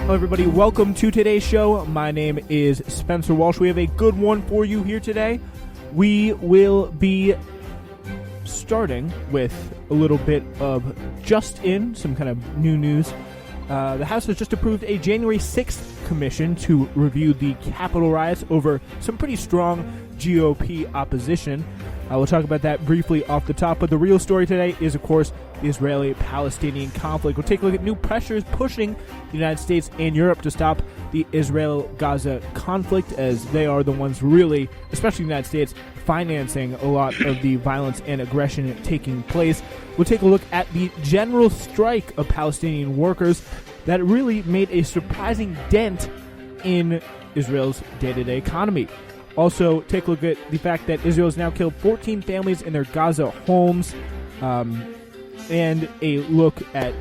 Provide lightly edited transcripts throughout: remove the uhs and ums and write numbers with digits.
Hello, everybody. Welcome to today's show. My name is Spencer Walsh. We have a good one for you here today. We will be starting with a little bit of some kind of new news. The House has just approved a January 6th commission to review the Capitol riots over some pretty strong GOP opposition. We'll talk about that briefly off the top, but the real story today is, of course, the Israeli-Palestinian conflict. We'll take a look at new pressures pushing the United States and Europe to stop the Israel-Gaza conflict, as they are the ones really, especially the United States, financing a lot of the violence and aggression taking place. We'll take a look at the general strike of Palestinian workers that really made a surprising dent in Israel's day-to-day economy. Also, take a look at the fact that Israel has now killed 14 families in their Gaza homes, and a look at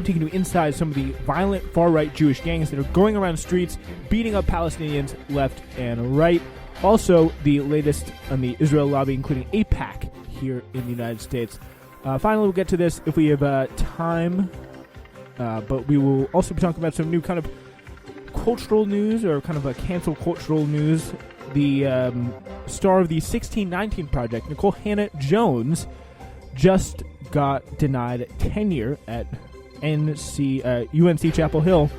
taking you inside some of the violent far-right Jewish gangs that are going around streets, beating up Palestinians left and right. Also, the latest on the Israel lobby, including AIPAC here in the United States. Finally, we'll get to this if we have time, but we will also be talking about some new kind of cultural news, or kind of a cancel cultural news. The star of the 1619 Project, Nicole Hannah-Jones, just got denied tenure at UNC Chapel Hill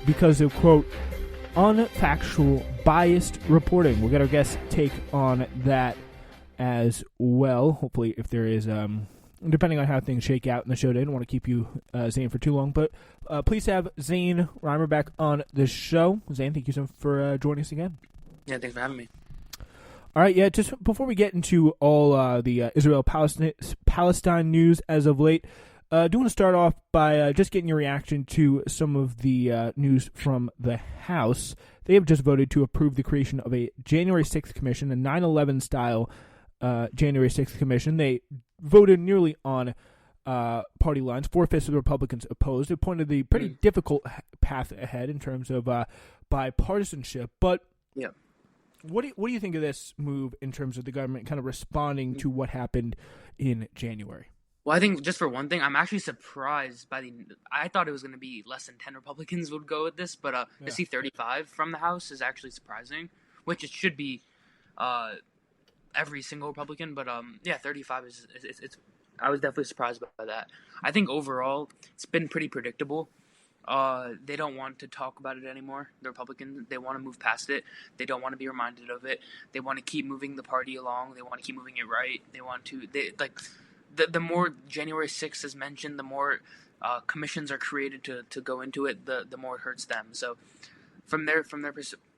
because of, quote, unfactual, biased reporting. We'll get our guest's take on that as well. Hopefully, if there is, depending on how things shake out in the show today, I don't want to keep you, Zane, for too long, but please have Zane Reimer back on the show. Zane, thank you so much for joining us again. Yeah, thanks for having me. All right, yeah, just before we get into all the Israel-Palestine news as of late, I do want to start off by just getting your reaction to some of the news from the House. They have just voted to approve the creation of a January 6th commission, a 9/11 style January 6th commission. They voted nearly on party lines. 4/5 of the Republicans opposed. It pointed the pretty difficult path ahead in terms of bipartisanship. But yeah, what do you think of this move in terms of the government kind of responding to what happened in January? Well, I think just for one thing, I'm actually surprised by I thought it was going to be less than 10 Republicans would go with this, but to see 35 from the House is actually surprising, which it should be every single Republican, but 35 is I was definitely surprised by that. I think overall it's been pretty predictable. They don't want to talk about it anymore. The Republicans, they want to move past it. They don't want to be reminded of it. They want to keep moving the party along. They want to keep moving it right. The more January 6th is mentioned, the more commissions are created to go into it, the more it hurts them. So from their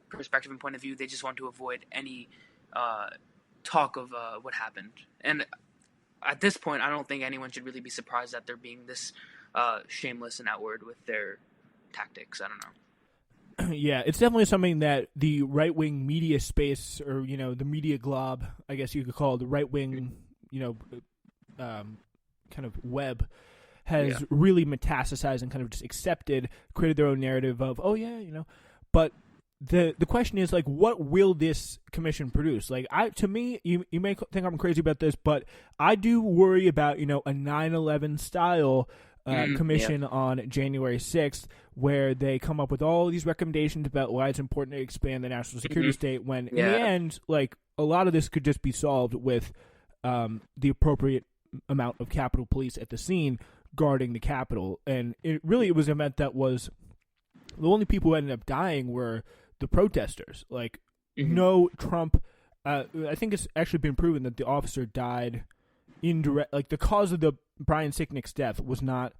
perspective and point of view, they just want to avoid any talk of what happened. And at this point, I don't think anyone should really be surprised that they're being this shameless and outward with their tactics. I don't know. Yeah, it's definitely something that the right-wing media space, or, the media glob, I guess you could call it, the right-wing, kind of web, has really metastasized and kind of just accepted, created their own narrative of, but the question is, like, what will this commission produce? Like, to me, you may think I'm crazy about this, but I do worry about, a 9/11 style commission on January 6th, where they come up with all these recommendations about why it's important to expand the national security state, when in the end, like, a lot of this could just be solved with the appropriate amount of Capitol Police at the scene guarding the Capitol. And it was an event that was, the only people who ended up dying were the protesters. Like, no Trump, I think it's actually been proven that the officer died indirect, like, the cause of the Brian Sicknick's death was not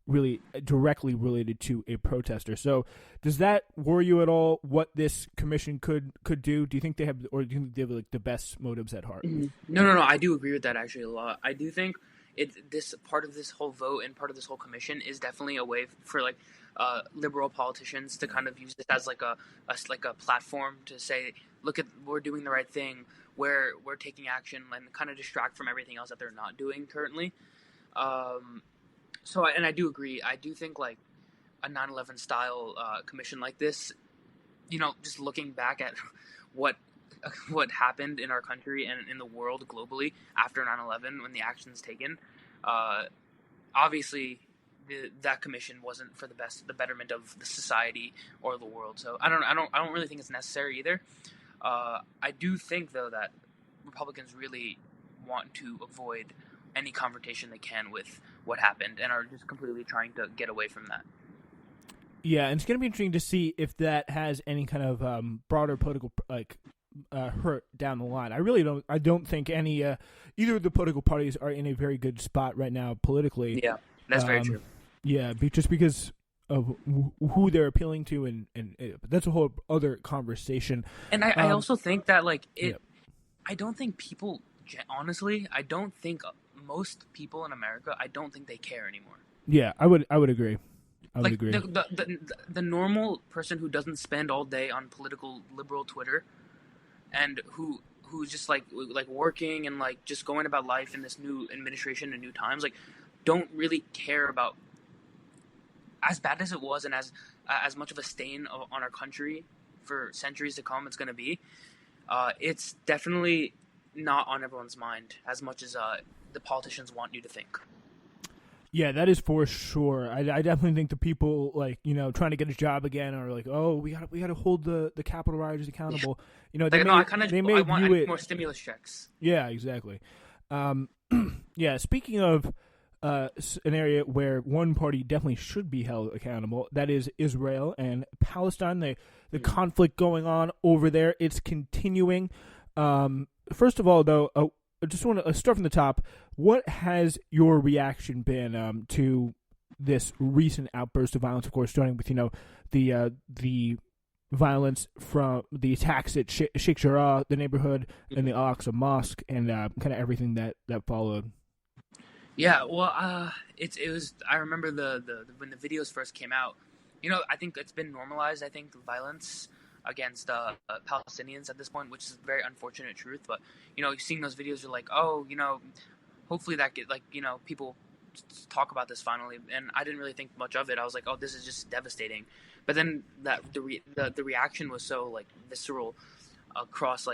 really directly related to a protester. So does that worry you at all, what this commission could do? Do you think they have, or do you think they have, like, the best motives at heart? No. I do agree with that actually a lot. I do think this part of this whole vote and part of this whole commission is definitely a way for, like, liberal politicians to kind of use this as like a platform to say, look, we're doing the right thing, we're taking action, and kind of distract from everything else that they're not doing currently. So I do agree. I do think, like, a 9/11 style commission like this, just looking back at what happened in our country and in the world globally after 9/11 when the action's taken, obviously that commission wasn't for the betterment of the society or the world. So I don't really think it's necessary either. I do think though that Republicans really want to avoid any confrontation they can with what happened and are just completely trying to get away from that. Yeah, and it's going to be interesting to see if that has any kind of broader political hurt down the line. I don't think any either of the political parties are in a very good spot right now politically. Yeah, that's very true. Yeah, just because of who they're appealing to, and but that's a whole other conversation. And I also think that I don't think people, honestly, I don't think most people in America, I don't think they care anymore. Yeah, I would agree. I would agree. The normal person who doesn't spend all day on political liberal Twitter, and who's just like working and like just going about life in this new administration and new times, like don't really care about, as bad as it was and as much of a stain on our country for centuries to come it's going to be. It's definitely not on everyone's mind as much as the politicians want you to think. Yeah, that is for sure. I definitely think the people trying to get a job again are like, oh, we got to hold the Capitol rioters accountable. I want more stimulus checks. Yeah, exactly. Yeah, speaking of an area where one party definitely should be held accountable, that is Israel and Palestine. The conflict going on over there, it's continuing. First of all, though, I just want to start from the top. What has your reaction been to this recent outburst of violence? Of course, starting with the violence from the attacks at Sheikh Jarrah, the neighborhood, and the Al-Aqsa Mosque, and kind of everything that followed. Yeah, well, it was. I remember the when the videos first came out. I think it's been normalized. I think the violence against Palestinians at this point, which is a very unfortunate truth. But seeing those videos, you're like, oh, hopefully that get people talk about this finally. And I didn't really think much of it. I was like, oh, this is just devastating. But then the reaction was so visceral across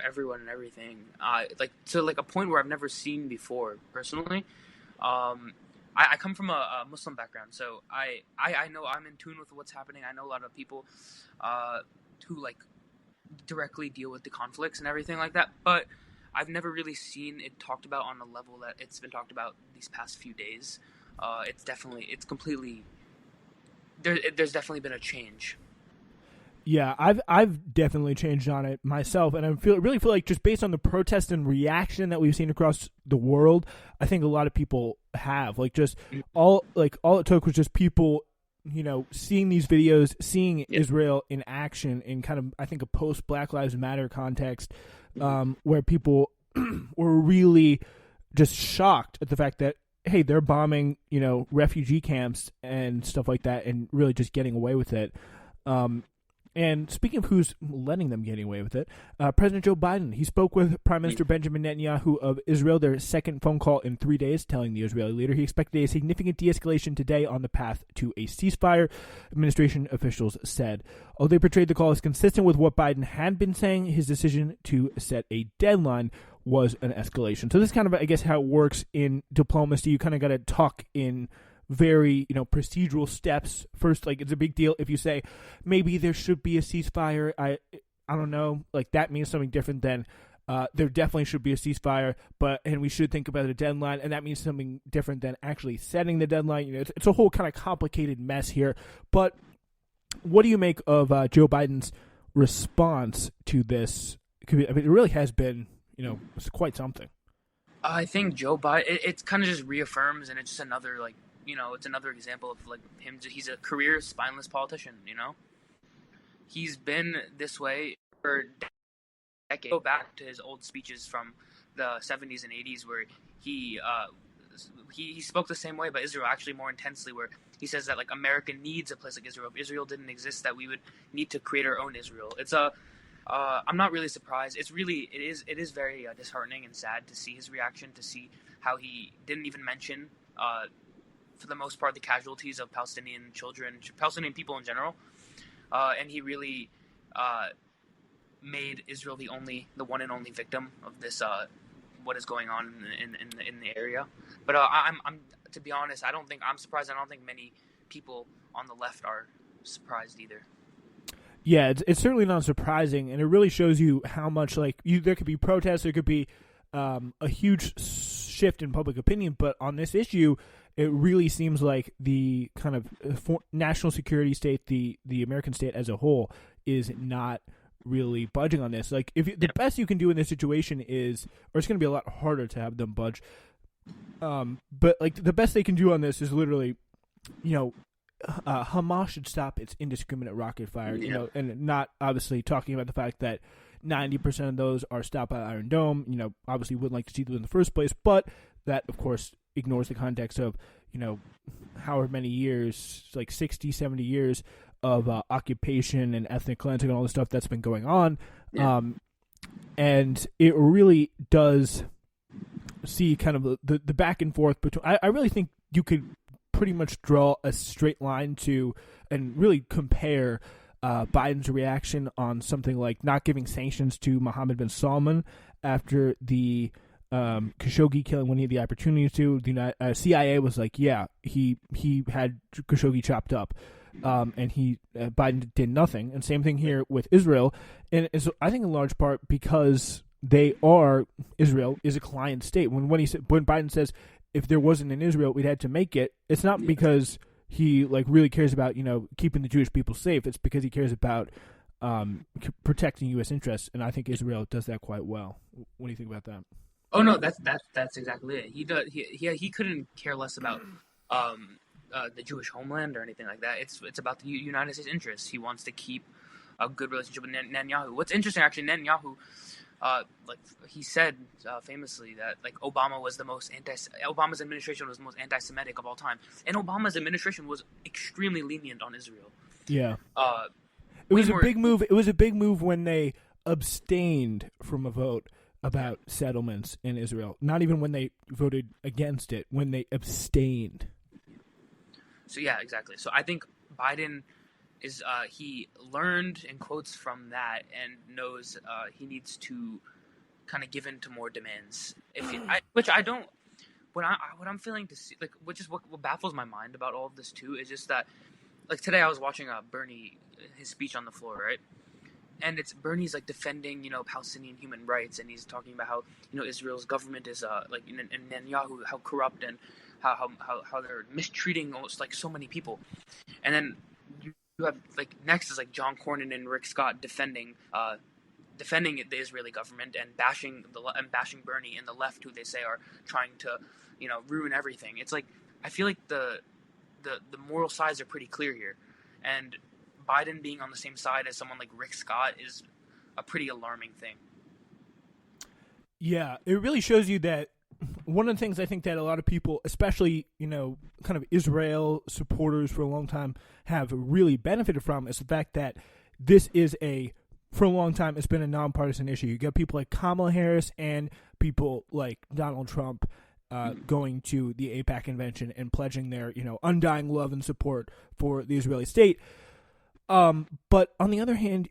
everyone and everything, to a point where I've never seen before personally. I come from a Muslim background, so I know I'm in tune with what's happening. I know a lot of people who directly deal with the conflicts and everything like that, but I've never really seen it talked about on the level that it's been talked about these past few days. There's definitely been a change. Yeah, I've definitely changed on it myself, and I really feel like just based on the protest and reaction that we've seen across the world, I think a lot of people have all it took was just people, seeing these videos, seeing Israel in action in kind of I think a post Black Lives Matter context, where people were really just shocked at the fact that hey, they're bombing refugee camps and stuff like that, and really just getting away with it. And speaking of who's letting them get away with it, President Joe Biden, he spoke with Prime Minister Benjamin Netanyahu of Israel, their second phone call in 3 days, telling the Israeli leader he expected a significant de-escalation today on the path to a ceasefire, administration officials said. Although they portrayed the call as consistent with what Biden had been saying, his decision to set a deadline was an escalation. So this is kind of, I guess, how it works in diplomacy. You kind of got to talk in very procedural steps. First, it's a big deal if you say maybe there should be a ceasefire. I don't know, that means something different than there definitely should be a ceasefire, and we should think about a deadline, and that means something different than actually setting the deadline. It's a whole kind of complicated mess here. But what do you make of Joe Biden's response to this? I mean, it really has been it's quite something. I think Joe Biden, it kind of just reaffirms, and it's just another it's another example of him. He's a career spineless politician. He's been this way for decades. Go back to his old speeches from the 70s and 80s, where he spoke the same way about Israel, actually more intensely. Where he says that America needs a place like Israel. If Israel didn't exist, that we would need to create our own Israel. It's I'm not really surprised. It is very disheartening and sad to see his reaction, to see how he didn't even mention, for the most part, the casualties of Palestinian children, Palestinian people in general, and he really made Israel the one and only victim of this what is going on in the area. But I'm to be honest, I don't think I'm surprised. I don't think many people on the left are surprised either. Yeah, it's certainly not surprising, and it really shows you how much there could be protests, there could be a huge shift in public opinion, but on this issue, it really seems like the kind of national security state, the American state as a whole, is not really budging on this. Like, the best you can do in this situation is, or it's going to be a lot harder to have them budge. But like the best they can do on this is literally, Hamas should stop its indiscriminate rocket fire. And not obviously talking about the fact that 90% of those are stopped by Iron Dome. Obviously wouldn't like to see them in the first place, but that of course ignores the context of however many years, like 60, 70 years of occupation and ethnic cleansing and all the stuff that's been going on. And it really does see kind of the back and forth between. I really think you could pretty much draw a straight line to and really compare Biden's reaction on something like not giving sanctions to Mohammed bin Salman after the Khashoggi killing when he had the opportunity to. The CIA was like, yeah, he had Khashoggi chopped up. And Biden did nothing. And same thing here with Israel. And it's, I think in large part because Israel is a client state. When Biden says, if there wasn't an Israel, we'd had to make it, it's not because he really cares about, keeping the Jewish people safe. It's because he cares about protecting U.S. interests. And I think Israel does that quite well. What do you think about that? Oh no, that's exactly it. He couldn't care less about the Jewish homeland or anything like that. It's about the United States interests. He wants to keep a good relationship with Netanyahu. What's interesting, actually, Netanyahu, he said famously that Obama's administration was the most anti-Semitic of all time, and Obama's administration was extremely lenient on Israel. Yeah, it was a big move. It was a big move when they abstained from a vote about settlements in Israel. Not even when they voted against it, when they abstained. So yeah, exactly. So I think Biden is he learned in quotes from that and knows he needs to kind of give in to more demands. Which I don't. What I'm feeling to see, which is what baffles my mind about all of this too, is just that today I was watching Bernie, his speech on the floor, right? And it's Bernie's defending Palestinian human rights, and he's talking about how Israel's government is and Netanyahu, how corrupt and how they're mistreating almost so many people. And then you have next is John Cornyn and Rick Scott defending the Israeli government and bashing Bernie and the left, who they say are trying to ruin everything. It's I feel like the moral sides are pretty clear here, and Biden being on the same side as someone like Rick Scott is a pretty alarming thing. Yeah, it really shows you that one of the things I think that a lot of people, especially, kind of Israel supporters for a long time, have really benefited from is the fact that this is for a long time, it's been a nonpartisan issue. You got people like Kamala Harris and people like Donald Trump going to the AIPAC convention and pledging their, undying love and support for the Israeli state. But on the other hand,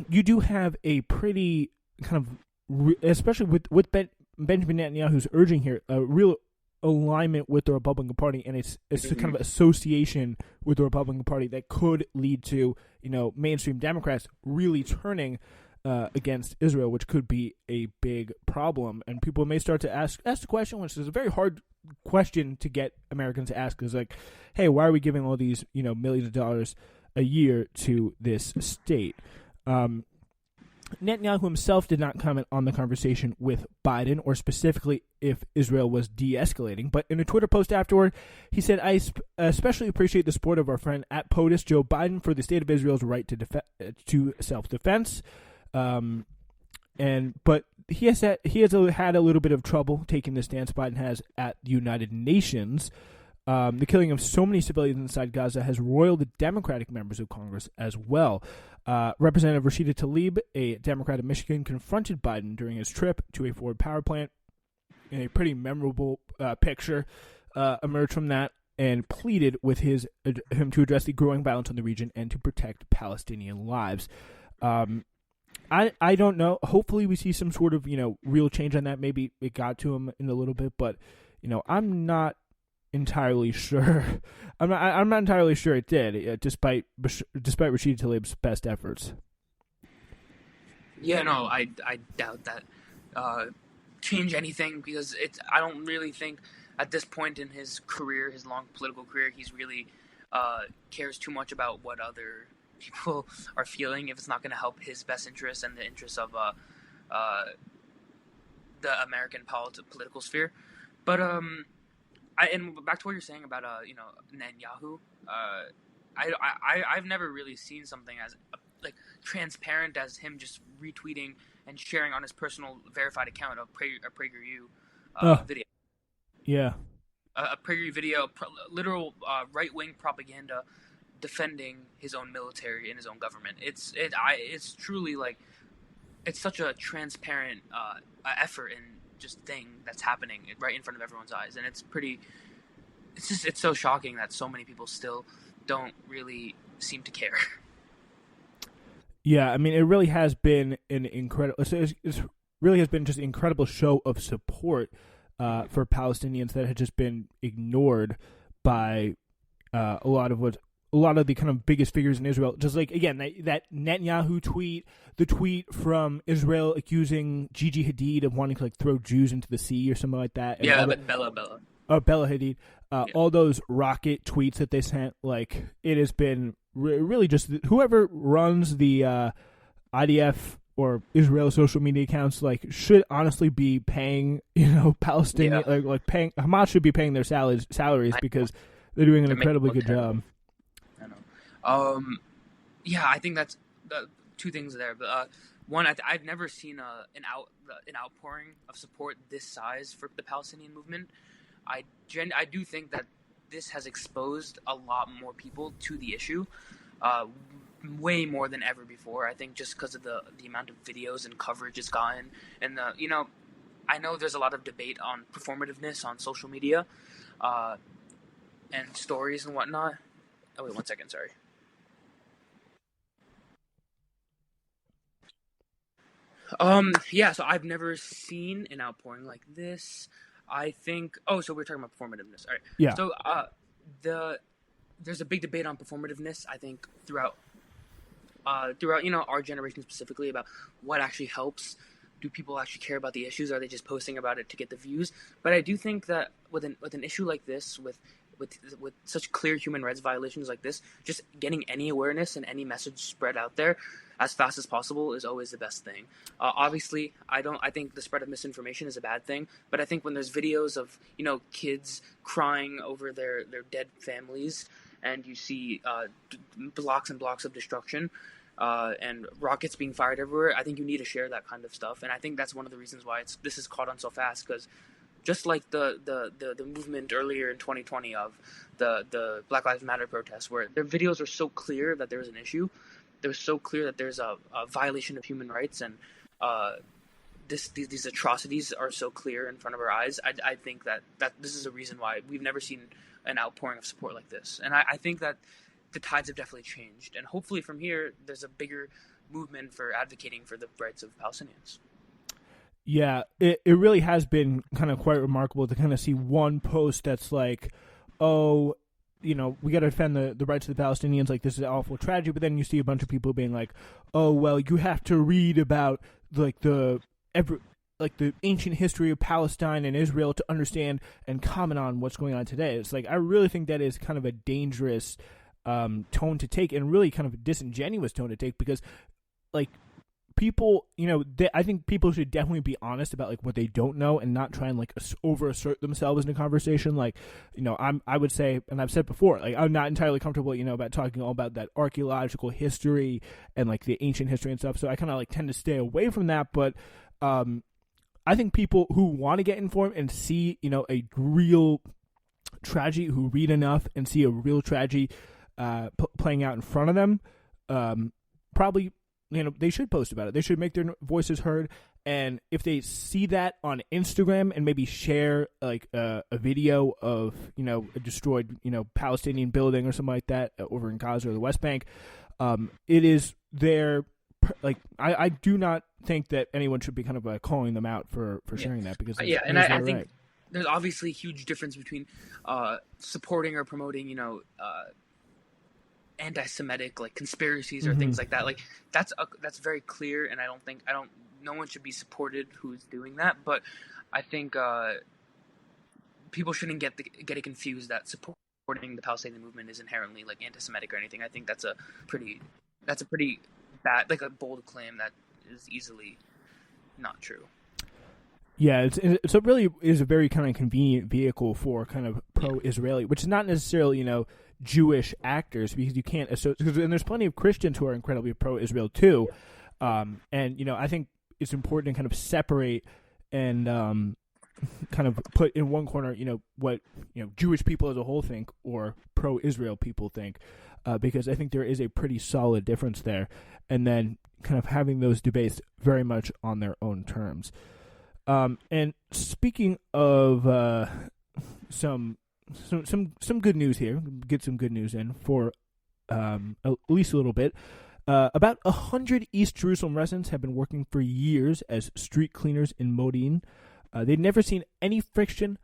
you do have a pretty kind of, especially with Benjamin Netanyahu's urging here, a real alignment with the Republican Party, and it's a kind of association with the Republican Party that could lead to mainstream Democrats really turning against Israel, which could be a big problem. And people may start to ask the question, which is a very hard question to get Americans to ask, is hey, why are we giving all these millions of dollars a year to this state? Netanyahu himself did not comment on the conversation with Biden, or specifically if Israel was de-escalating. But in a Twitter post afterward, he said, I especially appreciate the support of our friend at POTUS, Joe Biden, for the state of Israel's right to self-defense. But he has had a little bit of trouble taking the stance Biden has at the United Nations. The killing of so many civilians inside Gaza has roiled the Democratic members of Congress as well. Representative Rashida Tlaib, a Democrat of Michigan, confronted Biden during his trip to a Ford power plant, and a pretty memorable picture emerged from that, and pleaded with him to address the growing violence in the region and to protect Palestinian lives. I don't know. Hopefully we see some sort of, real change on that. Maybe it got to him in a little bit, but, I'm not entirely sure. I'm not entirely sure it did, despite Rashid Tlaib's best efforts. Yeah, no, I doubt that change anything, because I don't really think at this point in his career, his long political career, he's really cares too much about what other people are feeling if it's not going to help his best interests and the interests of the American political sphere. But and back to what you're saying about Netanyahu, I've never really seen something as like transparent as him just retweeting and sharing on his personal verified account a PragerU video. Yeah. A PragerU video, literal right-wing propaganda defending his own military and his own government. It's truly like, it's such a transparent effort and just thing that's happening right in front of everyone's eyes, and it's so shocking that so many people still don't really seem to care. Yeah, I mean, it really has been an incredible. It really has been just an incredible show of support for Palestinians that had just been ignored by a lot of the kind of biggest figures in Israel. Just like, again, that Netanyahu tweet, the tweet from Israel accusing Gigi Hadid of wanting to like throw Jews into the sea or something like that. Yeah, but Bella. Bella Hadid. All those rocket tweets that they sent, like, it has been really just whoever runs the IDF or Israel social media accounts, like, should honestly be paying, Palestinian, like paying, Hamas should be paying their salaries because they're doing an incredibly good job. I know. Yeah, I think that's two things there. But one, I've never seen an outpouring of support this size for the Palestinian movement. I do think that this has exposed a lot more people to the issue, way more than ever before. I think just because of the amount of videos and coverage it's gotten, and I know there's a lot of debate on performativeness on social media, and stories and whatnot. Oh wait, 1 second, sorry. Yeah, so I've never seen an outpouring like this. I think. Oh, so we're talking about performativeness. All right. Yeah. So there's a big debate on performativeness, I think, throughout our generation specifically, about what actually helps. Do people actually care about the issues? Are they just posting about it to get the views? But I do think that with an issue like this, with such clear human rights violations like this, just getting any awareness and any message spread out there as fast as possible is always the best thing. Obviously, I think the spread of misinformation is a bad thing, but I think when there's videos of kids crying over their dead families, and you see blocks and blocks of destruction, and rockets being fired everywhere, I think you need to share that kind of stuff, and I think that's one of the reasons why this is caught on so fast, because just like the movement earlier in 2020 of the Black Lives Matter protests, where their videos are so clear that there's an issue, they're so clear that there's a violation of human rights, and these atrocities are so clear in front of our eyes. I think that this is a reason why we've never seen an outpouring of support like this, and I think that the tides have definitely changed, and hopefully from here there's a bigger movement for advocating for the rights of Palestinians. Yeah, it really has been kind of quite remarkable to kind of see one post that's like, oh, we got to defend the rights of the Palestinians, like, this is an awful tragedy, but then you see a bunch of people being like, oh, well, you have to read about, like, the ancient history of Palestine and Israel to understand and comment on what's going on today. It's like, I really think that is kind of a dangerous tone to take, and really kind of a disingenuous tone to take, because, like, people, I think people should definitely be honest about, like, what they don't know, and not try and, like, over assert themselves in a conversation. Like, I would say, and I've said before, like, I'm not entirely comfortable, about talking all about that archaeological history and, like, the ancient history and stuff. So I kind of, like, tend to stay away from that. But I think people who want to get informed and see, a real tragedy, who read enough and see a real tragedy playing out in front of them, probably, they should post about it. They should make their voices heard. And if they see that on Instagram and maybe share, like, a video of, a destroyed, Palestinian building or something like that over in Gaza or the West Bank, it is their I do not think that anyone should be kind of calling them out for sharing that, because I think there's obviously a huge difference between supporting or promoting, anti-Semitic like conspiracies or things like that. Like that's very clear, and no one should be supported who's doing that. But I think people shouldn't get it confused that supporting the Palestinian movement is inherently like anti-Semitic or anything. I think that's a pretty bad, like a bold claim that is easily not true. Yeah, it really is a very kind of convenient vehicle for kind of pro-Israeli, which is not necessarily, Jewish actors, because you can't associate, and there's plenty of Christians who are incredibly pro-Israel too. And, I think it's important to kind of separate and kind of put in one corner, what, Jewish people as a whole think or pro-Israel people think, because I think there is a pretty solid difference there. And then kind of having those debates very much on their own terms. And speaking of some good news here, get some good news in for at least a little bit. About 100 East Jerusalem residents have been working for years as street cleaners in Modin. They'd never seen any friction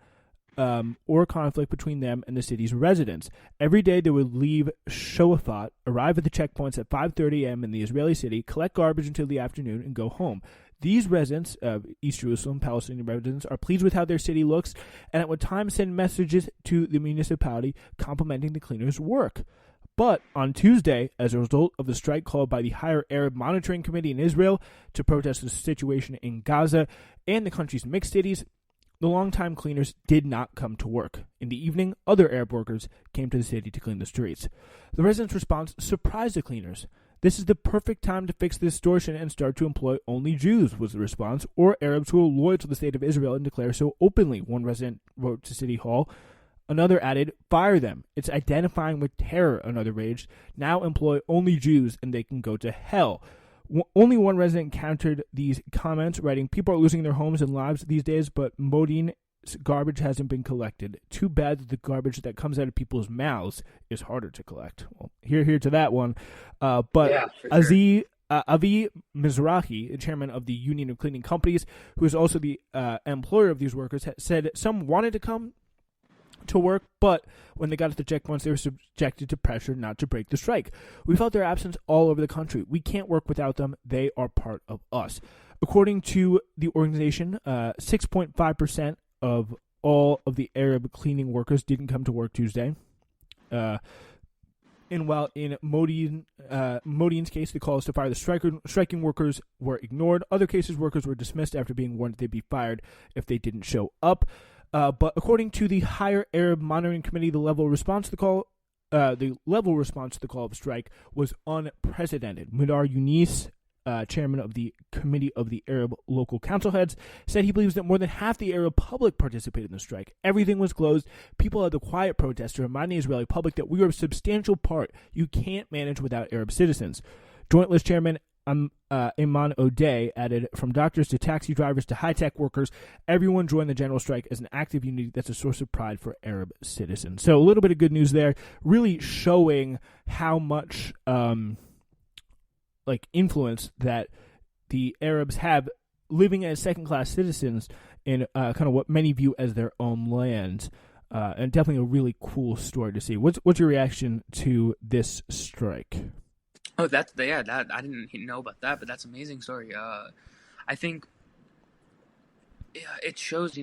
or conflict between them and the city's residents. Every day they would leave Shoafat, arrive at the checkpoints at 5:30 a.m. in the Israeli city, collect garbage until the afternoon, and go home. These residents of East Jerusalem, Palestinian residents, are pleased with how their city looks, and at one time send messages to the municipality complimenting the cleaners' work. But on Tuesday, as a result of the strike called by the Higher Arab Monitoring Committee in Israel to protest the situation in Gaza and the country's mixed cities, the longtime cleaners did not come to work. In the evening, other Arab workers came to the city to clean the streets. The residents' response surprised the cleaners. "This is the perfect time to fix the distortion and start to employ only Jews," was the response, "or Arabs who are loyal to the state of Israel and declare so openly," one resident wrote to City Hall. Another added, "Fire them. It's identifying with terror," another raged. "Now employ only Jews and they can go to hell." Only one resident countered these comments, writing, "People are losing their homes and lives these days, but Modin's garbage hasn't been collected. Too bad that the garbage that comes out of people's mouths is harder to collect." Well, here to that one. But Yeah, for sure. Avi Mizrahi, the chairman of the Union of Cleaning Companies, who is also the employer of these workers, said some wanted to come to work, but when they got to the checkpoints, they were subjected to pressure not to break the strike. "We felt their absence all over the country. We can't work without them. They are part of us." According to the organization, 6.5% of all of the Arab cleaning workers didn't come to work Tuesday. And while in Modin's case, the calls to fire the striking workers were ignored, other cases workers were dismissed after being warned they'd be fired if they didn't show up. But according to the Higher Arab Monitoring Committee, the level of response to the call of strike was unprecedented. Mudar Yunis, chairman of the Committee of the Arab Local Council Heads, said he believes that more than half the Arab public participated in the strike. Everything was closed. People had the quiet protest to remind the Israeli public that we are a substantial part. You can't manage without Arab citizens. Joint List Chairman Iman O'Day added, "From doctors to taxi drivers to high-tech workers, everyone joined the general strike as an active unity that's a source of pride for Arab citizens." So a little bit of good news there, really showing how much influence that the Arabs have living as second-class citizens in kind of what many view as their own lands. And definitely a really cool story to see. What's your reaction to this strike? Oh, that I didn't know about that, but that's an amazing story. I think it shows,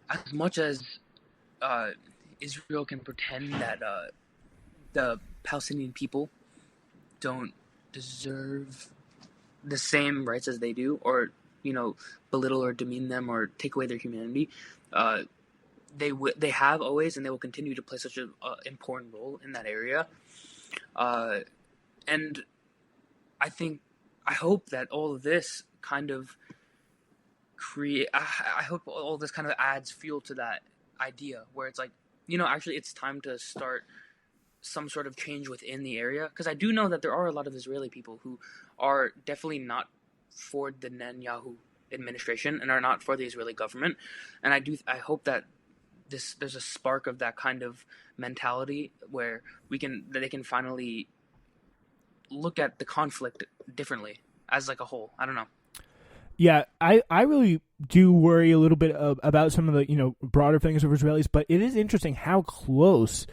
as much as Israel can pretend that the Palestinian people don't deserve the same rights as they do, or belittle or demean them or take away their humanity. They have always, and they will continue to play such an important role in that area. And I hope that all of this kind of I hope all this kind of adds fuel to that idea where it's like, actually it's time to start some sort of change within the area. Because I do know that there are a lot of Israeli people who are definitely not for the Netanyahu administration and are not for the Israeli government. And I hope that there's a spark of that kind of mentality where they can finally look at the conflict differently as like a whole. I don't know. Yeah, I really do worry a little bit about some of the broader things of Israelis, but it is interesting how close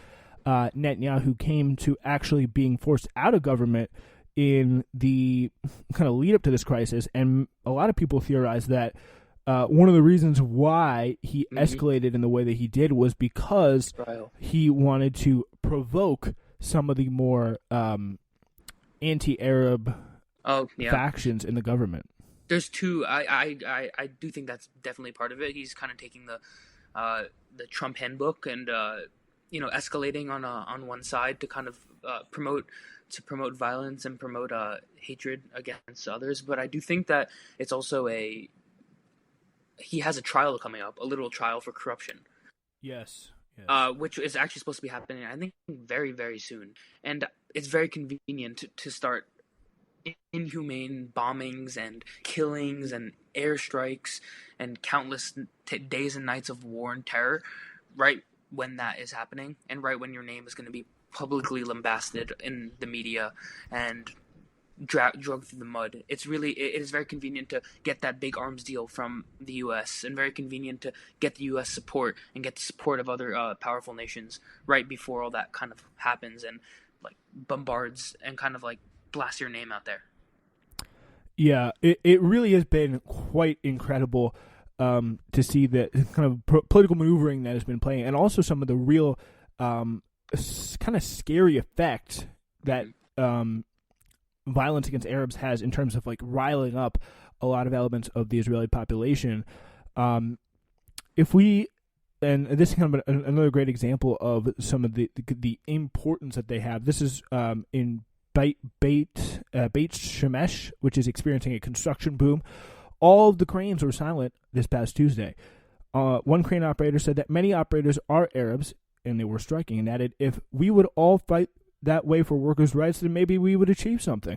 Netanyahu came to actually being forced out of government in the kind of lead up to this crisis, and a lot of people theorize that one of the reasons why he escalated in the way that he did was because he wanted to provoke some of the more anti-Arab factions in the government. There's two. I do think that's definitely part of it. He's kind of taking the Trump handbook and escalating on one side to kind of promote violence and promote hatred against others. But I do think that it's also he has a trial coming up, a literal trial for corruption. Yes. Which is actually supposed to be happening, I think, very, very soon. And it's very convenient to start inhumane bombings and killings and airstrikes and countless days and nights of war and terror right when that is happening, and right when your name is going to be publicly lambasted in the media and dragged through the mud. It is very convenient to get that big arms deal from the U.S. and very convenient to get the U.S. support and get the support of other powerful nations right before all that kind of happens and like bombards and kind of like blast your name out there. Yeah, it really has been quite incredible to see the kind of political maneuvering that has been playing, and also some of the real kind of scary effect that violence against Arabs has in terms of like riling up a lot of elements of the Israeli population. And this is kind of another great example of some of the importance that they have. This is in Beit Shemesh, which is experiencing a construction boom. All of the cranes were silent this past Tuesday. One crane operator said that many operators are Arabs, and they were striking, and added, if we would all fight that way for workers' rights, then maybe we would achieve something.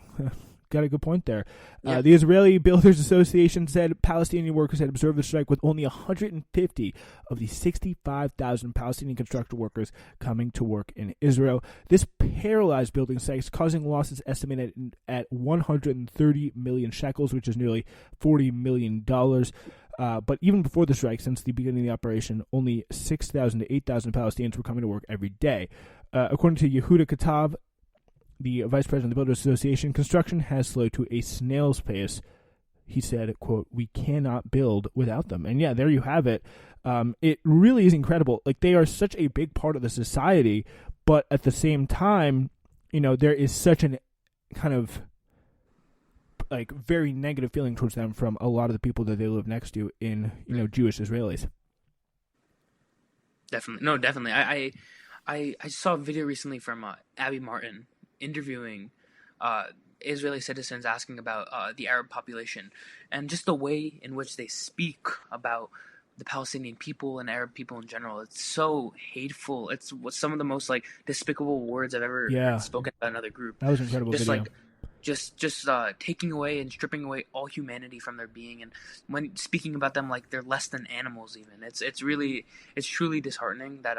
Got a good point there. Yeah. The Israeli Builders Association said Palestinian workers had observed the strike with only 150 of the 65,000 Palestinian construction workers coming to work in Israel. This paralyzed building sites, causing losses estimated at 130 million shekels, which is nearly $40 million. But even before the strike, since the beginning of the operation, only 6,000 to 8,000 Palestinians were coming to work every day. According to Yehuda Katav, the vice president of the Builders Association, construction has slowed to a snail's pace. He said, quote, "We cannot build without them." And yeah, there you have it. It really is incredible. Like, they are such a big part of the society, but at the same time, there is such an kind of like very negative feeling towards them from a lot of the people that they live next to in, Jewish Israelis. Definitely. No, definitely. I saw a video recently from Abby Martin interviewing Israeli citizens asking about the Arab population and just the way in which they speak about the Palestinian people and Arab people in general. It's so hateful. It's some of the most like despicable words I've ever heard spoken about another group. That was an incredible video. Like just taking away and stripping away all humanity from their being, and when speaking about them like they're less than animals even. It's truly disheartening that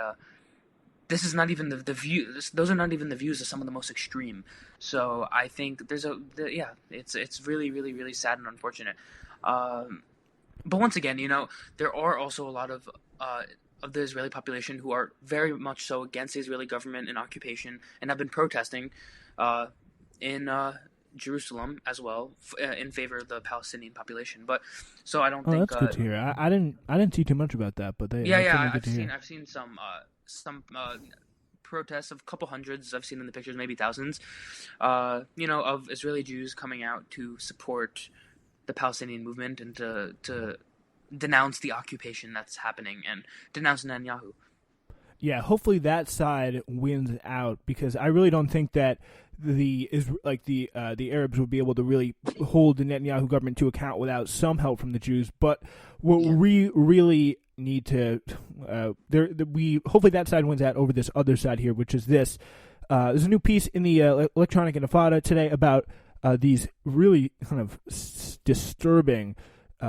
this is not even the view. Those are not even the views of some of the most extreme. So I think it's really, really, really sad and unfortunate. But once again, there are also a lot of the Israeli population who are very much so against the Israeli government and occupation, and have been protesting in Jerusalem as well in favor of the Palestinian population. But so I don't think that's good to hear. I didn't see too much about that, but I've seen some protests of a couple hundreds. I've seen in the pictures, maybe thousands, of Israeli Jews coming out to support the Palestinian movement and to denounce the occupation that's happening and denounce Netanyahu. Yeah, hopefully that side wins out, because I really don't think that the Arabs would be able to really hold the Netanyahu government to account without some help from the Jews. But what we really need to hopefully that side wins out over this other side here, which is this. There's a new piece in the Electronic Intifada today about these really kind of disturbing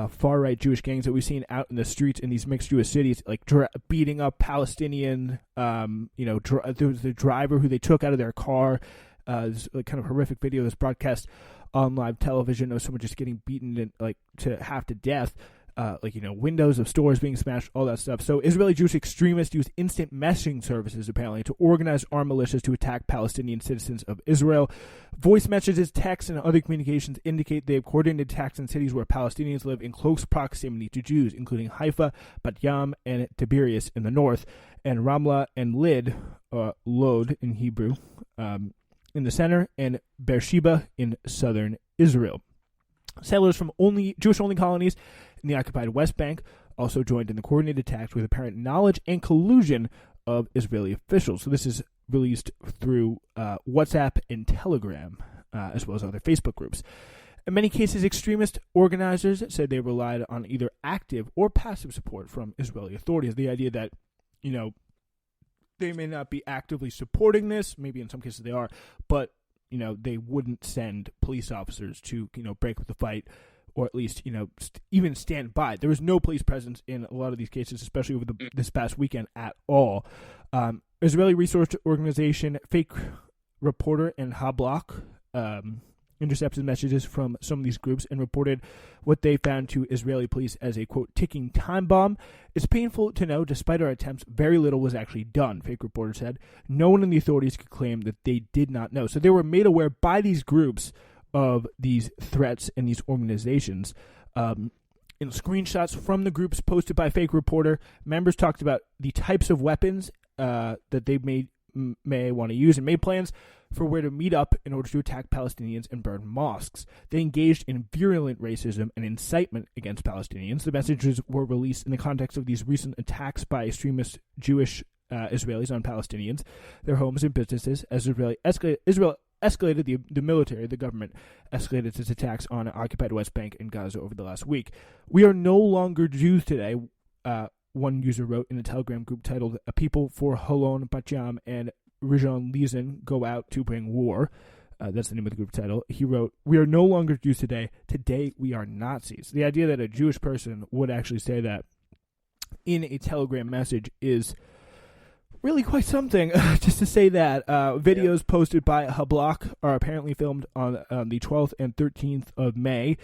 far-right Jewish gangs that we've seen out in the streets in these mixed Jewish cities, like beating up Palestinian, there was the driver who they took out of their car, This kind of horrific video that's broadcast on live television of someone just getting beaten to half to death. Windows of stores being smashed, all that stuff. So Israeli Jewish extremists use instant messaging services, apparently, to organize armed militias to attack Palestinian citizens of Israel. Voice messages, texts, and other communications indicate they have coordinated attacks in cities where Palestinians live in close proximity to Jews, including Haifa, Bat Yam, and Tiberias in the north, and Ramlah and Lod in Hebrew, in the center, and Beersheba in southern Israel. Settlers from Jewish-only colonies in the occupied West Bank also joined in the coordinated attacks with apparent knowledge and collusion of Israeli officials. So this is released through WhatsApp and Telegram, as well as other Facebook groups. In many cases, extremist organizers said they relied on either active or passive support from Israeli authorities. The idea that, they may not be actively supporting this, maybe in some cases they are, but they wouldn't send police officers to, break up the fight, or at least, even stand by. There was no police presence in a lot of these cases, especially over this past weekend at all. Israeli resource organization Fake Reporter and Hablock intercepted messages from some of these groups and reported what they found to Israeli police as a, quote, ticking time bomb. It's painful to know, despite our attempts, very little was actually done, Fake Reporter said. No one in the authorities could claim that they did not know. So they were made aware by these groups of these threats and these organizations. In screenshots from the groups posted by Fake Reporter, members talked about the types of weapons that they may want to use and made plans for where to meet up in order to attack Palestinians and burn mosques. They engaged in virulent racism and incitement against Palestinians. The messages were released in the context of these recent attacks by extremist Jewish Israelis on Palestinians, their homes and businesses, as Israel escalated the military, the government escalated its attacks on occupied West Bank and Gaza over the last week. We are no longer Jews today, one user wrote in a Telegram group titled "A People for Holon, Bat Yam, and Rishon LeZion Go Out to Bring War." That's the name of the group title. He wrote, "We are no longer Jews today. Today we are Nazis." The idea that a Jewish person would actually say that in a Telegram message is really quite something. Just to say that videos posted by Hablock are apparently filmed on the 12th and 13th of May,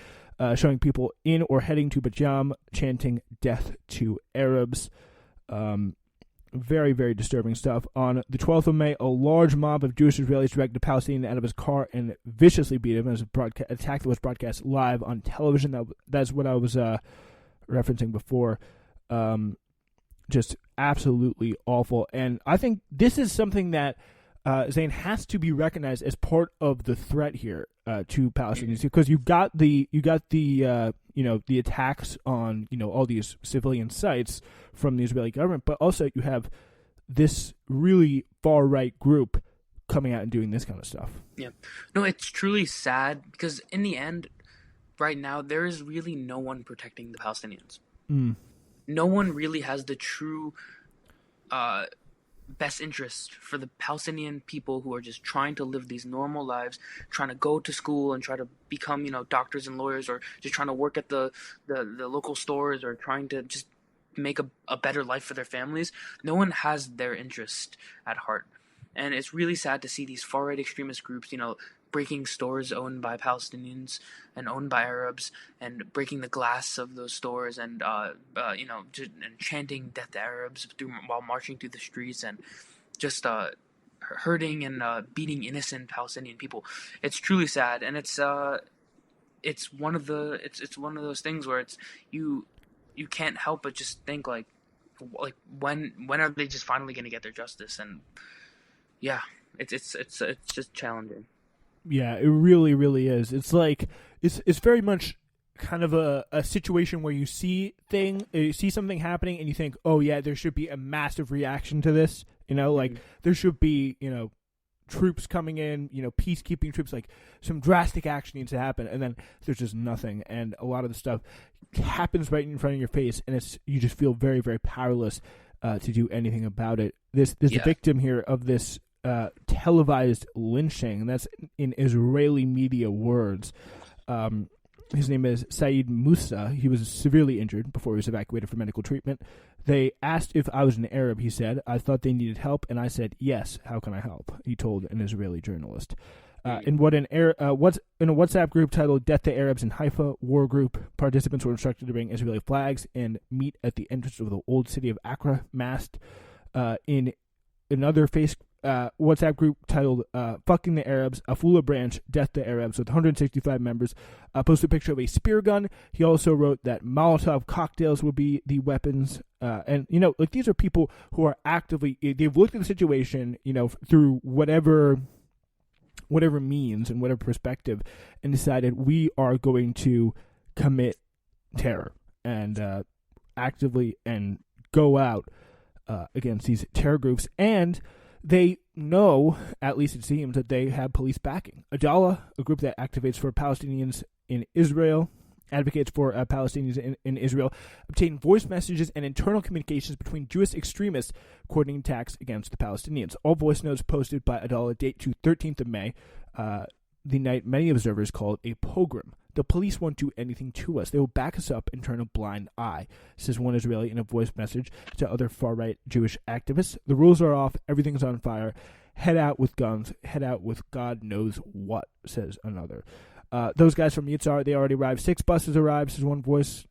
showing people in or heading to Bat Yam chanting "Death to Arabs." Very, very disturbing stuff. On the 12th of May, a large mob of Jewish Israelis dragged a Palestinian out of his car and viciously beat him as an attack that was broadcast live on television. That's what I was referencing before. Just absolutely awful. And I think this is something that Zane has to be recognized as part of the threat here to Palestinians, because you got the attacks on all these civilian sites from the Israeli government, but also you have this really far right group coming out and doing this kind of stuff. Yeah, no, it's truly sad because in the end, right now there is really no one protecting the Palestinians. No one really has the true best interest for the Palestinian people who are just trying to live these normal lives, trying to go to school and try to become, doctors and lawyers, or just trying to work at the local stores, or trying to just make a better life for their families. No one has their interest at heart. And it's really sad to see these far-right extremist groups, breaking stores owned by Palestinians and owned by Arabs, and breaking the glass of those stores, and and chanting "Death to Arabs" while marching through the streets, and just hurting and beating innocent Palestinian people. It's truly sad, and it's one of those things where it's you can't help but just think like when are they just finally going to get their justice? And yeah, it's just challenging. Yeah, it really, really is. It's like it's very much kind of a situation where you see something happening and you think, oh yeah, there should be a massive reaction to this. There should be troops coming in, peacekeeping troops, like some drastic action needs to happen, and then there's just nothing. And a lot of the stuff happens right in front of your face, and you just feel very, very powerless to do anything about it. This victim here of this televised lynching, and that's in Israeli media words, his name is Saeed Musa. He was severely injured before he was evacuated for medical treatment. They asked if I was an Arab, he said. I thought they needed help, and I said, yes, how can I help? He told an Israeli journalist. In a WhatsApp group titled Death to Arabs in Haifa War Group, participants were instructed to bring Israeli flags and meet at the entrance of the old city of Accra, masked. In another WhatsApp group titled Fucking the Arabs, Afula Branch, Death to Arabs, with 165 members, posted a picture of a spear gun. He also wrote that Molotov cocktails would be the weapons. And, these are people who are actively, they've looked at the situation, through whatever means and whatever perspective, and decided we are going to commit terror and actively and go out against these terror groups. And they know, at least it seems, that they have police backing. Adala, a group that advocates for Palestinians in Israel, in Israel, obtained voice messages and internal communications between Jewish extremists coordinating attacks against the Palestinians. All voice notes posted by Adala date to 13th of May, the night many observers called a pogrom. The police won't do anything to us. They will back us up and turn a blind eye, says one Israeli in a voice message to other far-right Jewish activists. The rules are off. Everything's on fire. Head out with guns. Head out with God knows what, says another. Those guys from Yitzhar, they already arrived. 6 buses arrived, says one voice.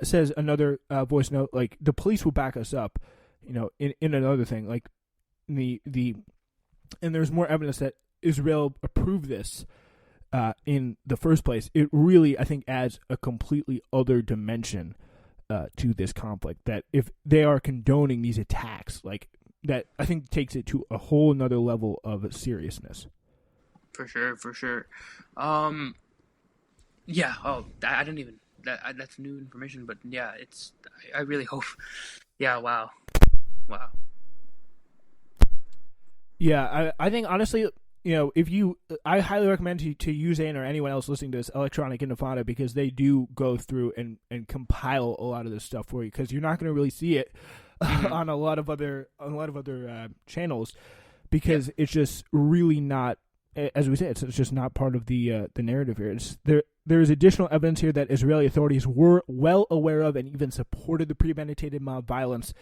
Says another voice note, like, the police will back us up, in another thing. Like, and there's more evidence that Israel approved this in the first place. It really, I think, adds a completely other dimension to this conflict, that if they are condoning these attacks, like, that I think takes it to a whole another level of seriousness. For sure. Yeah. Oh, I don't even. That's new information, but yeah, I really hope. Yeah. Wow. Yeah, I think honestly, I highly recommend to use Zane or anyone else listening to this Electronic Intifada, because they do go through and compile a lot of this stuff for you, because you're not going to really see it on a lot of other channels, because it's just really not. As we say, it's just not part of the narrative here. There is additional evidence here that Israeli authorities were well aware of and even supported the premeditated mob violence.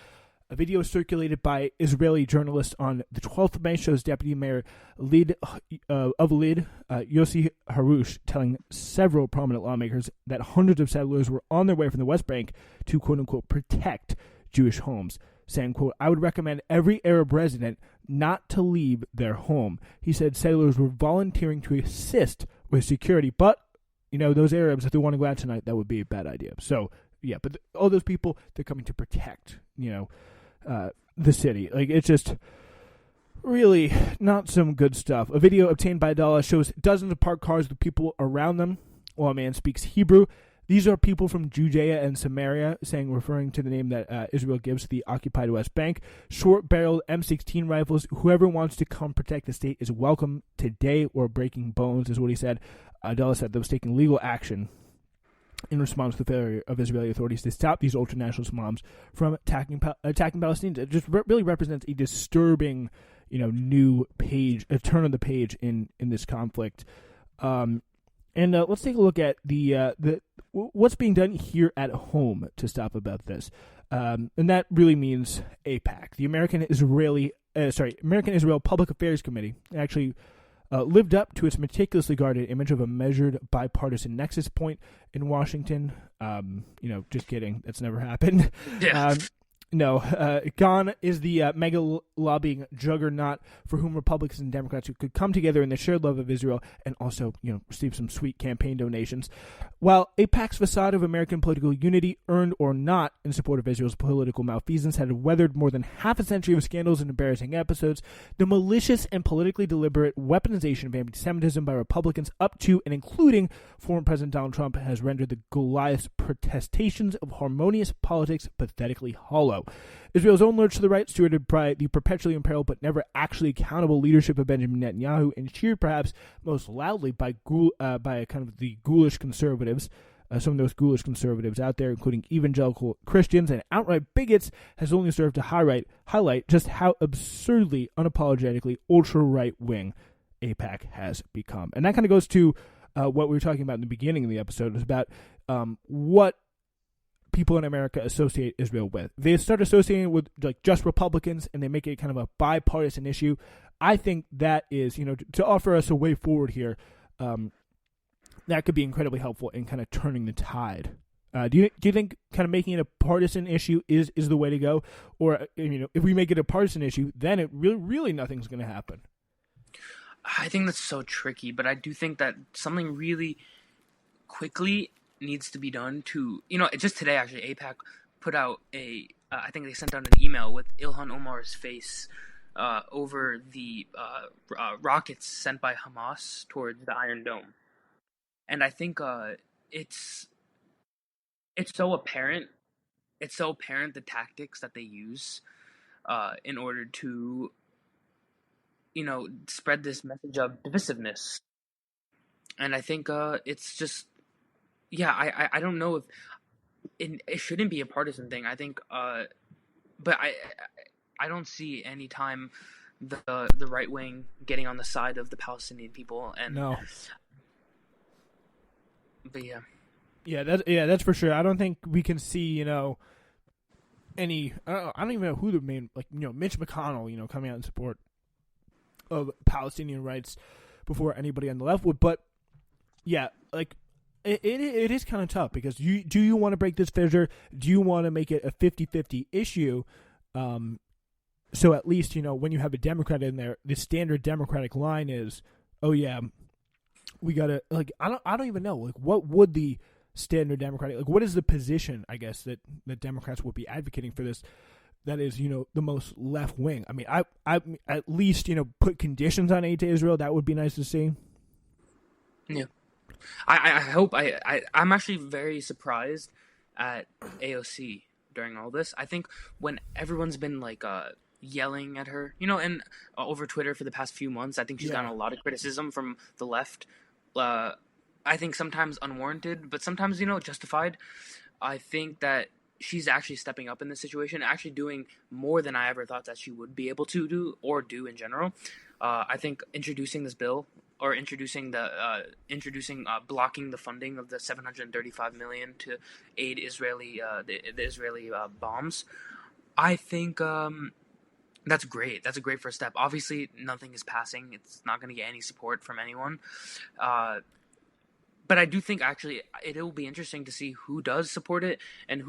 A video circulated by Israeli journalists on the 12th of May shows Deputy Mayor of Lid, Yossi Harush, telling several prominent lawmakers that hundreds of settlers were on their way from the West Bank to, quote-unquote, protect Jewish homes, saying, quote, I would recommend every Arab resident not to leave their home. He said settlers were volunteering to assist with security, but, those Arabs, if they want to go out tonight, that would be a bad idea. So, yeah, but all those people, they're coming to protect, the city. Like, it's just really not some good stuff. A video obtained by Adala shows dozens of parked cars with people around them while a man speaks Hebrew. These are people from Judea and Samaria, referring to the name that Israel gives to the occupied West Bank. Short-barreled M16 rifles. Whoever wants to come protect the state is welcome today, or breaking bones, is what he said. Adala said that was taking legal action in response to the failure of Israeli authorities to stop these ultranationalist mobs from attacking Palestinians. It just really represents a disturbing, new page, a turn of the page in this conflict. And let's take a look at the what's being done here at home to stop about this. And that really means AIPAC, the American Israel Public Affairs Committee, actually lived up to its meticulously guarded image of a measured bipartisan nexus point in Washington. Just kidding. That's never happened. Yeah. Gone is the mega lobbying juggernaut for whom Republicans and Democrats could come together in their shared love of Israel and also, receive some sweet campaign donations. While AIPAC's facade of American political unity, earned or not in support of Israel's political malfeasance, had weathered more than half a century of scandals and embarrassing episodes, the malicious and politically deliberate weaponization of anti-Semitism by Republicans up to and including former President Donald Trump has rendered the Goliath's protestations of harmonious politics pathetically hollow. Israel's own lurch to the right, stewarded by the perpetually imperiled but never actually accountable leadership of Benjamin Netanyahu, and cheered perhaps most loudly by kind of the ghoulish conservatives, some of those ghoulish conservatives out there, including evangelical Christians and outright bigots, has only served to highlight just how absurdly, unapologetically ultra-right-wing AIPAC has become. And that kind of goes to what we were talking about in the beginning of the episode is about what people in America associate Israel with. They start associating with like just Republicans, and they make it kind of a bipartisan issue. I think that is, to offer us a way forward here. That could be incredibly helpful in kind of turning the tide. Do you think kind of making it a partisan issue is the way to go, or if we make it a partisan issue, then it really nothing's going to happen? I think that's so tricky, but I do think that something really quickly needs to be done to, just today actually, AIPAC put out I think they sent out an email with Ilhan Omar's face over the rockets sent by Hamas towards the Iron Dome. And I think it's so apparent. It's so apparent the tactics that they use in order to, spread this message of divisiveness. And I think it's just, I don't know if it shouldn't be a partisan thing. I think, but I don't see any time the right wing getting on the side of the Palestinian people. And no. But yeah. That's for sure. I don't think we can see, any. I don't even know who the main, Mitch McConnell, coming out in support of Palestinian rights before anybody on the left would. But yeah, it is kind of tough because do you want to break this fissure? Do you want to make it a 50-50 issue? So at least when you have a Democrat in there, the standard Democratic line is, oh yeah, we gotta I don't even know what would the standard Democratic what is the position I guess that Democrats would be advocating for this that is the most left wing. I mean I at least put conditions on aid to Israel. That would be nice to see. Yeah, I hope I'm actually very surprised at AOC during all this. I think when everyone's been yelling at her, and over Twitter for the past few months, I think she's gotten a lot of criticism from the left. I think sometimes unwarranted, but sometimes, justified. I think that she's actually stepping up in this situation, actually doing more than I ever thought that she would be able to do in general. I think introducing this bill or introducing blocking the funding of the $735 million to aid the Israeli bombs. I think that's great. That's a great first step. Obviously, nothing is passing. It's not going to get any support from anyone. But I do think actually it will be interesting to see who does support it and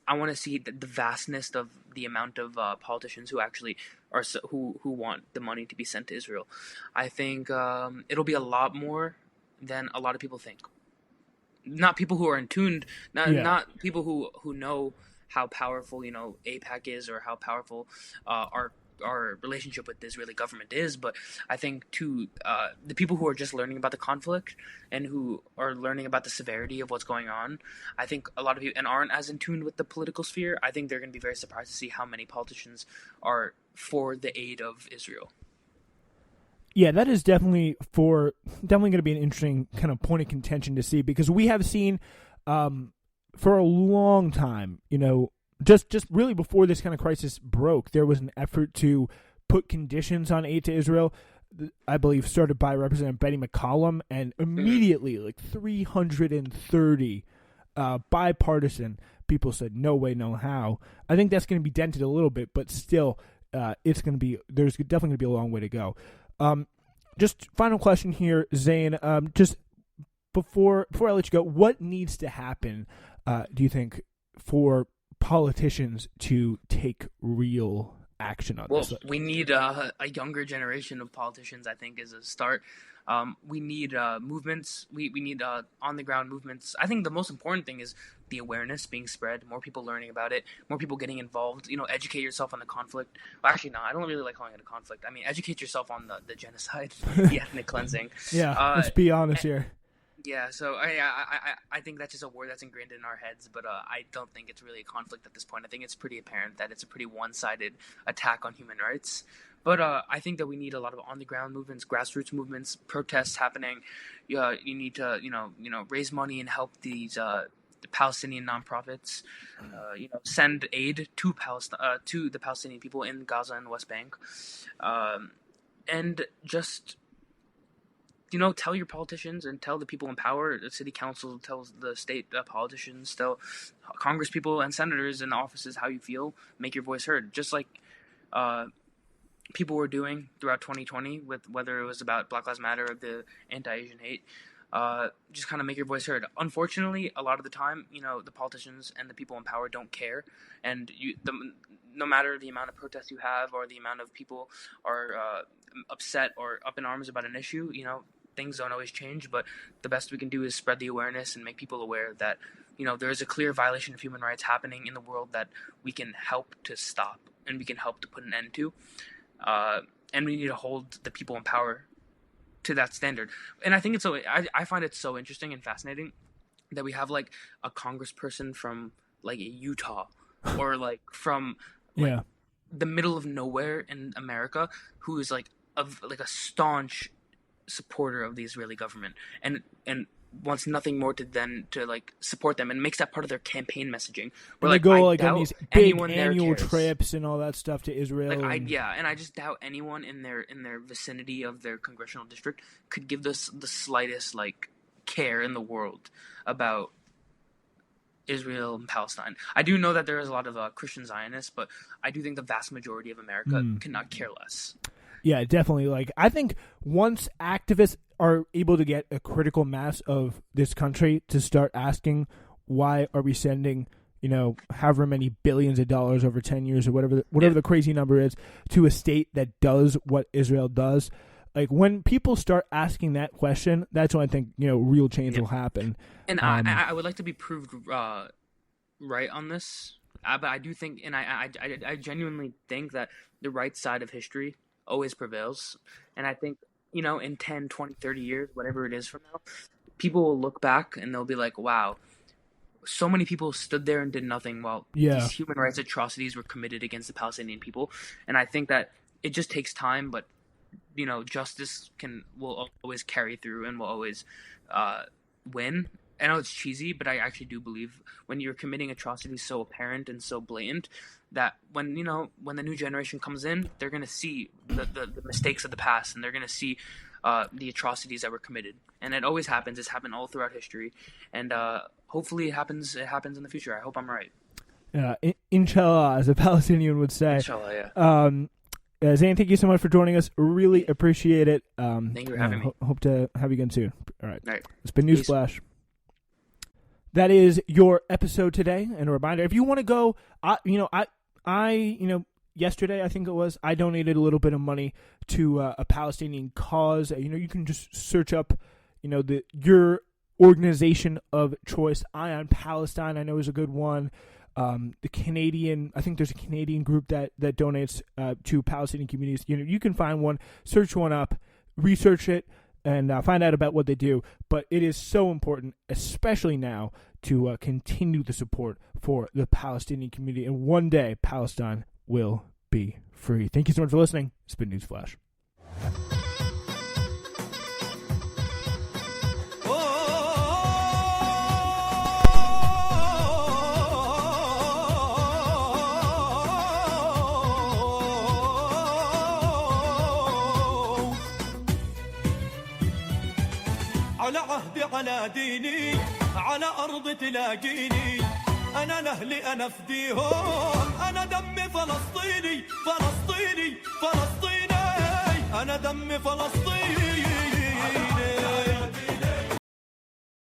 I want to see the vastness of the amount of politicians who actually are who want the money to be sent to Israel. I think it'll be a lot more than a lot of people think. Not people who are in tuned, not people who know how powerful AIPAC is or how powerful our relationship with the Israeli government is, but I think to the people who are just learning about the conflict and who are learning about the severity of what's going on, I think a lot of you and aren't as in tune with the political sphere. I think they're going to be very surprised to see how many politicians are for the aid of Israel. Yeah, that is definitely going to be an interesting kind of point of contention to see, because we have seen for a long time, just really before this kind of crisis broke, there was an effort to put conditions on aid to Israel, I believe started by Representative Betty McCollum, and immediately 330 bipartisan people said no way, no how. I think that's going to be dented a little bit, but still there's definitely going to be a long way to go. Just final question here, Zane, just before I let you go, what needs to happen, do you think, for politicians to take real action on this? Well, we need a younger generation of politicians, I think, as a start. We need movements. We need on-the-ground movements. I think the most important thing is the awareness being spread, more people learning about it, more people getting involved. Educate yourself on the conflict. Well, actually, no, I don't really like calling it a conflict. I mean, educate yourself on the genocide, the ethnic cleansing. Yeah, let's be honest here. Yeah, so I think that's just a word that's ingrained in our heads, but I don't think it's really a conflict at this point. I think it's pretty apparent that it's a pretty one-sided attack on human rights. But I think that we need a lot of on-the-ground movements, grassroots movements, protests happening. You need to raise money and help these the Palestinian nonprofits. Send aid to the Palestinian people in Gaza and West Bank, and just tell your politicians and tell the people in power, the city council, tell the state politicians, tell Congress people and senators in the offices how you feel. Make your voice heard, just like people were doing throughout 2020 with whether it was about Black Lives Matter or the anti-Asian hate. Just kind of make your voice heard. Unfortunately, a lot of the time, the politicians and the people in power don't care, and no matter the amount of protests you have or the amount of people are upset or up in arms about an issue, things don't always change. But the best we can do is spread the awareness and make people aware that there is a clear violation of human rights happening in the world that we can help to stop and we can help to put an end to, and we need to hold the people in power to that standard. And I think I find it so interesting and fascinating that we have like a congressperson from like Utah or like from the middle of nowhere in America who is like a staunch supporter of the Israeli government and wants nothing more to like support them and makes that part of their campaign messaging. Where they go like on these big annual trips and all that stuff to Israel. And I just doubt anyone in their vicinity of their congressional district could give this the slightest like care in the world about Israel and Palestine. I do know that there is a lot of Christian Zionists, but I do think the vast majority of America cannot care less. Yeah, definitely. Like, I think once activists are able to get a critical mass of this country to start asking, why are we sending, however many billions of dollars over 10 years or whatever the crazy number is to a state that does what Israel does. Like, when people start asking that question, that's when I think, real change will happen. And I would like to be proved right on this. But I do think, and I genuinely think that the right side of history always prevails. And I think, in 10, 20, 30 years, whatever it is from now, people will look back and they'll be like, wow, so many people stood there and did nothing while these human rights atrocities were committed against the Palestinian people. And I think that it just takes time, but, justice will always carry through and will always win. I know it's cheesy, but I actually do believe when you're committing atrocities so apparent and so blatant that when the new generation comes in, they're going to see the mistakes of the past and they're going to see the atrocities that were committed. And it always happens. It's happened all throughout history. And hopefully it happens in the future. I hope I'm right. Inshallah, as a Palestinian would say. Inshallah, yeah. Zane, thank you so much for joining us. Really appreciate it. Thank you for having me. Hope to have you again soon. All right. It's been Peace. Newsflash. That is your episode today. And a reminder, if you want to go, yesterday, I think it was, I donated a little bit of money to a Palestinian cause. You can just search up, your organization of choice. Eye on Palestine, I know, is a good one. The Canadian, I think there's a Canadian group that donates to Palestinian communities. You can find one, search one up, research it, and find out about what they do. But it is so important, especially now, to continue the support for the Palestinian community. And one day, Palestine will be free. Thank you so much for listening. It's been Newsflash. على عهدي على ديني على أرض تلاقيني أنا لأهلي أنا فديهم أنا دمي فلسطيني فلسطيني فلسطيني أنا دمي فلسطيني